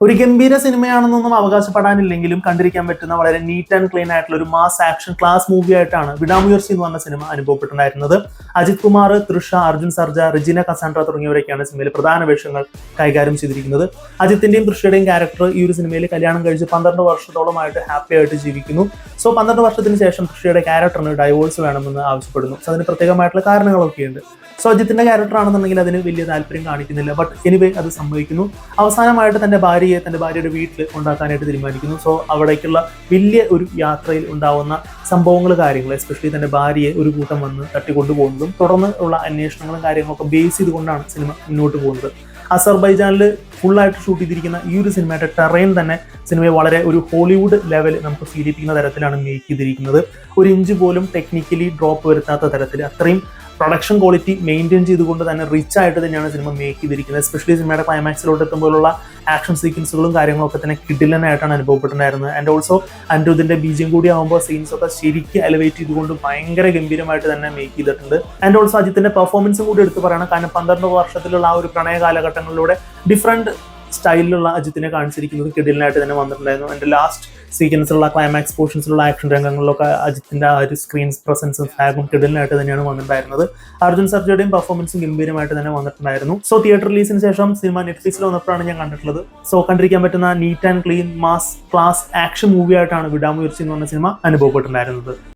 ഒരു ഗംഭീര സിനിമയാണെന്നൊന്നും അവകാശപ്പെടാനില്ലെങ്കിലും കണ്ടിരിക്കാൻ പറ്റുന്ന വളരെ നീറ്റ് ആൻഡ് ക്ലീൻ ആയിട്ടുള്ള ഒരു മാസ് ആക്ഷൻ ക്ലാസ് മൂവി ആയിട്ടാണ് വിടാമുയർച്ചി എന്ന് പറഞ്ഞ സിനിമ അനുഭവപ്പെട്ടിട്ടുണ്ടായിരുന്നത്. അജിത് കുമാർ, തൃഷ, അർജുൻ സർജ, റിജിന കസാൻഡ്ര തുടങ്ങിയവരൊക്കെയാണ് സിനിമയിൽ പ്രധാന വേഷങ്ങൾ കൈകാര്യം ചെയ്തിരിക്കുന്നത്. അജിത്തിന്റെയും തൃഷയുടെയും ക്യാരക്ടർ ഈ ഒരു സിനിമയിൽ കല്യാണം കഴിച്ച് 12 വർഷത്തോളമായിട്ട് ഹാപ്പി ആയിട്ട് ജീവിക്കുന്നു. സോ 12 വർഷത്തിന് ശേഷം തൃഷയുടെ ക്യാരക്ടറിന് ഡൈവോഴ്സ് വേണമെന്ന് ആവശ്യപ്പെടുന്നു. സോ അതിന് പ്രത്യേകമായിട്ടുള്ള കാരണങ്ങളൊക്കെയുണ്ട്. സോ അജിത്തിന്റെ ക്യാരക്ടർ ആണെന്നുണ്ടെങ്കിൽ അതിന് വലിയ താല്പര്യം കാണിക്കുന്നില്ല. ബട്ട് എനിവേ അത് സംഭവിക്കുന്നു. അവസാനമായിട്ട് തന്റെ ഭാര്യയുടെ വീട്ടിൽ കൊണ്ടാക്കാനായിട്ട് തീരുമാനിക്കുന്നു. സോ അവിടേക്കുള്ള വലിയ ഒരു യാത്രയിൽ ഉണ്ടാവുന്ന സംഭവങ്ങൾ, കാര്യങ്ങൾ, എസ്പെഷ്യലി തന്റെ ഭാര്യയെ ഒരു കൂട്ടം വന്ന് തട്ടിക്കൊണ്ടുപോകുന്നതും തുടർന്ന് ഉള്ള അന്വേഷണങ്ങളും കാര്യങ്ങളൊക്കെ ബേസ് ചെയ്തുകൊണ്ടാണ് സിനിമ മുന്നോട്ട് പോകുന്നത്. അസർബൈജാനിൽ ഫുള്ളായിട്ട് ഷൂട്ട് ചെയ്തിരിക്കുന്ന ഈ ഒരു സിനിമയുടെ ടെറൈൻ തന്നെ സിനിമയെ വളരെ ഒരു ഹോളിവുഡ് ലെവൽ നമുക്ക് ഫീൽ ചെയ്യിപ്പിക്കുന്ന തരത്തിലാണ് മേക്ക് ചെയ്തിരിക്കുന്നത്. ഒരു ഇഞ്ച് പോലും ടെക്നിക്കലി ഡ്രോപ്പ് വരുത്താത്ത തരത്തിൽ അത്രയും പ്രൊഡക്ഷൻ ക്വാളിറ്റി മെയിൻറ്റെയിൻ ചെയ്തുകൊണ്ട് തന്നെ റിച്ച് ആയിട്ട് തന്നെയാണ് സിനിമ മേക്ക് ചെയ്തിരിക്കുന്നത്. എസ്പെഷ്യലി സിനിമയുടെ ക്ലൈമാക്സിലോട്ട് എത്തുമ്പോഴുള്ള ആക്ഷൻ സീക്വൻസുകളും കാര്യങ്ങളൊക്കെ തന്നെ കിടിലനായിട്ടാണ് അനുഭവപ്പെട്ടിട്ടുണ്ടായിരുന്നത്. ആൻഡ് ഓൾസോ അനിരുദ്ധിന്റെ ബീജം കൂടി ആകുമ്പോൾ സീൻസ് ഒക്കെ ശരിക്കും എലിവേറ്റ് ചെയ്തുകൊണ്ട് ഭയങ്കര ഗംഭീരമായിട്ട് തന്നെ മേക്ക് ചെയ്തിട്ടുണ്ട്. ആൻഡ് ഓൾസോ അജിത്തിന്റെ പെർഫോമൻസും കൂടി എടുത്ത് പറയണം. കാരണം 12 വർഷത്തിലുള്ള ആ ഒരു പ്രണയ കാലഘട്ടങ്ങളിലൂടെ ഡിഫറെന്റ് സ്റ്റൈലിലുള്ള അജിത്തിനെ കാണിച്ചിരിക്കുന്നത് കിടിലനായിട്ട് തന്നെ വന്നിട്ടുണ്ടായിരുന്നു. എൻ്റെ ലാസ്റ്റ് സീക്വൻസിലുള്ള ക്ലൈമാക്സ് പോർഷൻസിലുള്ള ആക്ഷൻ രംഗങ്ങളിലൊക്കെ അജിത്തിന്റെ ആ ഒരു സ്ക്രീൻ പ്രസൻസും ഫാഗും കിടിലനായിട്ട് തന്നെയാണ് വന്നിട്ടുണ്ടായിരുന്നത്. അർജുൻ സർജയുടെയും പെർഫോമൻസും ഗംഭീരമായിട്ട് തന്നെ വന്നിട്ടുണ്ടായിരുന്നു. സോ തിയേറ്റർ റിലീസിന് ശേഷം സിനിമ നെറ്റ്ഫ്ലിക്സിൽ വന്നപ്പോഴാണ് ഞാൻ കണ്ടിട്ടുള്ളത്. സോ കണ്ടിരിക്കാൻ പറ്റുന്ന neat and clean mass class action movie ആയിട്ടാണ് വിടാമുയർച്ചി എന്ന് പറഞ്ഞ സിനിമ അനുഭവപ്പെട്ടിട്ടുണ്ടായിരുന്നത്.